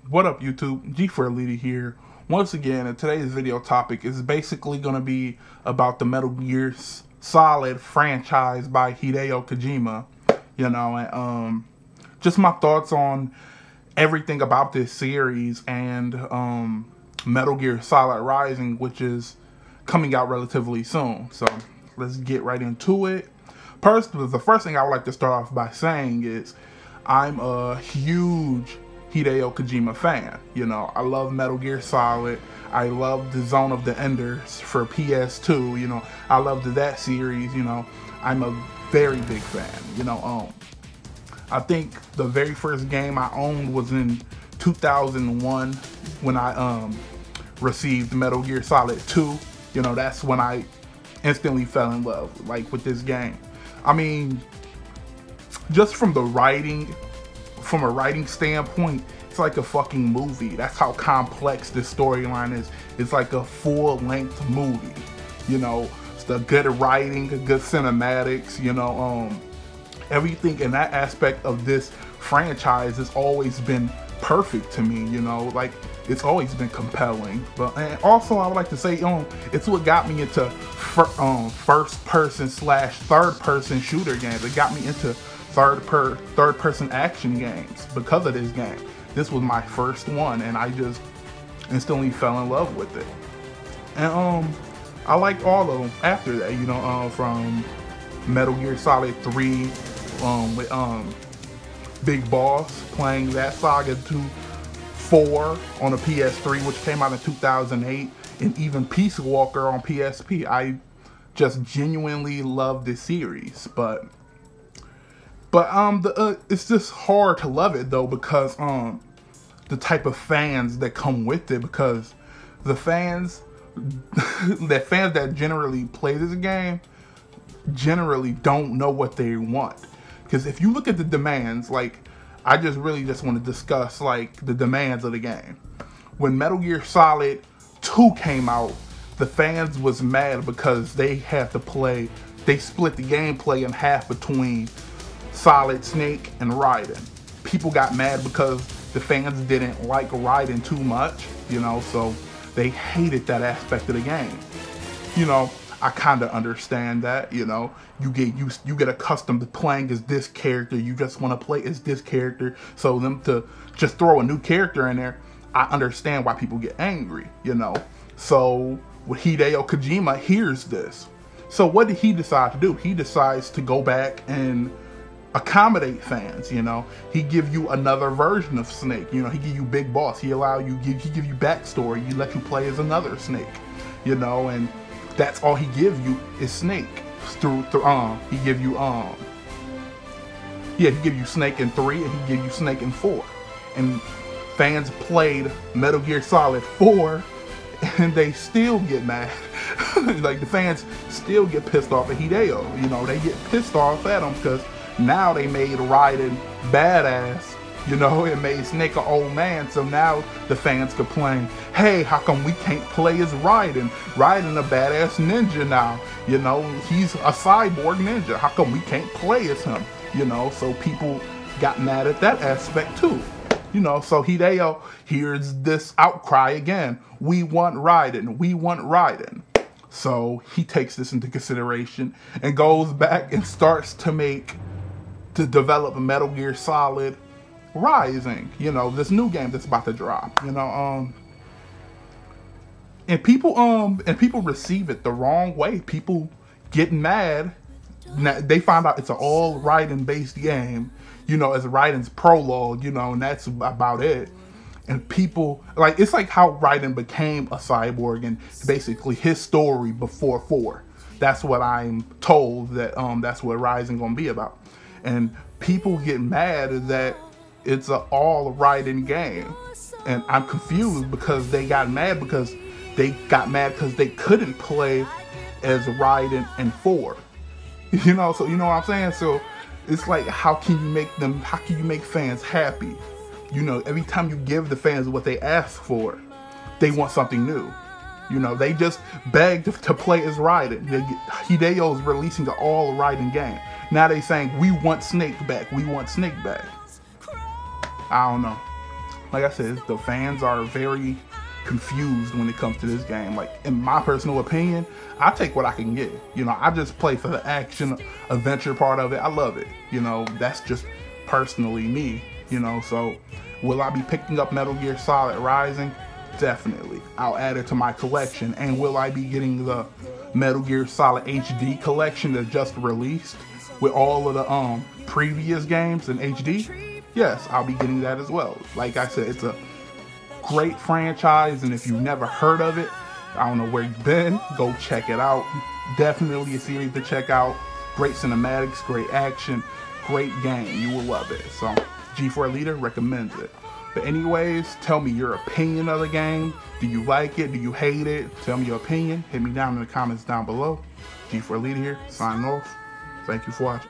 What up, YouTube? G4Elite here once again, and today's video topic is basically going to be about the Metal Gear Solid franchise by Hideo Kojima. And just my thoughts on everything about this series and Metal Gear Solid Rising, which is coming out relatively soon. So let's get right into it. The first thing I would like to start off by saying is I'm a huge Hideo Kojima fan. I love Metal Gear Solid. I love the Zone of the Enders for PS2. I loved that series. I'm a very big fan. I think the very first game I owned was in 2001 when I received Metal Gear Solid 2. That's when I instantly fell in love with this game. I mean, just from a writing standpoint, it's like a fucking movie. That's how complex this storyline is. It's like a full-length movie. It's the good writing, good cinematics. Everything in that aspect of this franchise has always been perfect to me. It's always been compelling. And also, I would like to say, it's what got me into first-person / third-person shooter games. It got me into third-person action games because of this game. This was my first one, and I just instantly fell in love with it. And I liked all of them after that. From Metal Gear Solid 3, with Big Boss, playing that saga to 4 on the PS3, which came out in 2008, and even Peace Walker on PSP. I just genuinely love this series, but it's just hard to love it though, because the type of fans that come with it, because the fans that generally play this game generally don't know what they want. Because if you look at the demands, I just want to discuss the demands of the game. When Metal Gear Solid 2 came out, the fans was mad because they split the gameplay in half between Solid Snake and Raiden. People got mad because the fans didn't like Raiden too much, so they hated that aspect of the game. I kind of understand that. You get accustomed to playing as this character. You just want to play as this character. So them to just throw a new character in there, I understand why people get angry. So with Hideo Kojima hears this. So what did he decide to do? He decides to go back and accommodate fans. He give you another version of Snake. He give you Big Boss. He give you backstory. He let you play as another Snake. And that's all he give you is Snake. He give you Snake in 3, and he give you Snake in 4. And fans played Metal Gear Solid 4, and they still get mad. The fans still get pissed off at Hideo. They get pissed off at him because now they made Raiden badass. It made Snake an old man, so now the fans complain, hey, how come we can't play as Raiden? Raiden a badass ninja now. He's a cyborg ninja. How come we can't play as him? So people got mad at that aspect too. So Hideo hears this outcry again. We want Raiden. We want Raiden. So he takes this into consideration and goes back and starts to develop Metal Gear Solid Rising, this new game that's about to drop, and people receive it the wrong way. People get mad. Now, they find out it's an all Raiden based game, as Raiden's prologue, and that's about it. And people it's like how Raiden became a cyborg, and basically his story before 4. That's what I'm told that's what Rising gonna be about. And people get mad that it's an all Raiden game, and I'm confused because they got mad because they couldn't play as Raiden in 4. So you know what I'm saying? So it's like, how can you make fans happy? Every time you give the fans what they ask for, they want something new. They just begged to play as Raiden. Hideo's releasing an all Raiden game. Now they saying, we want Snake back. We want Snake back. I don't know. like I said, the fans are very confused when it comes to this game. Like, in my personal opinion, I take what I can get. You know, I just play for the action adventure part of it. I love it. You know, that's just personally me. You know, so will I be picking up Metal Gear Solid Rising? Definitely. I'll add it to my collection. And will I be getting the Metal Gear Solid HD collection that just released with all of the previous games in HD? Yes, I'll be getting that as well. Like I said, it's a great franchise, and if you've never heard of it, I don't know where you've been, go check it out. Definitely a series to check out. Great cinematics, great action, great game. You will love it. So G4 Leader recommends it. But anyways, tell me your opinion of the game. Do you like it? Do you hate it? Tell me your opinion. Hit me down in the comments down below. G4 Leader here, signing off. Thank you for watching.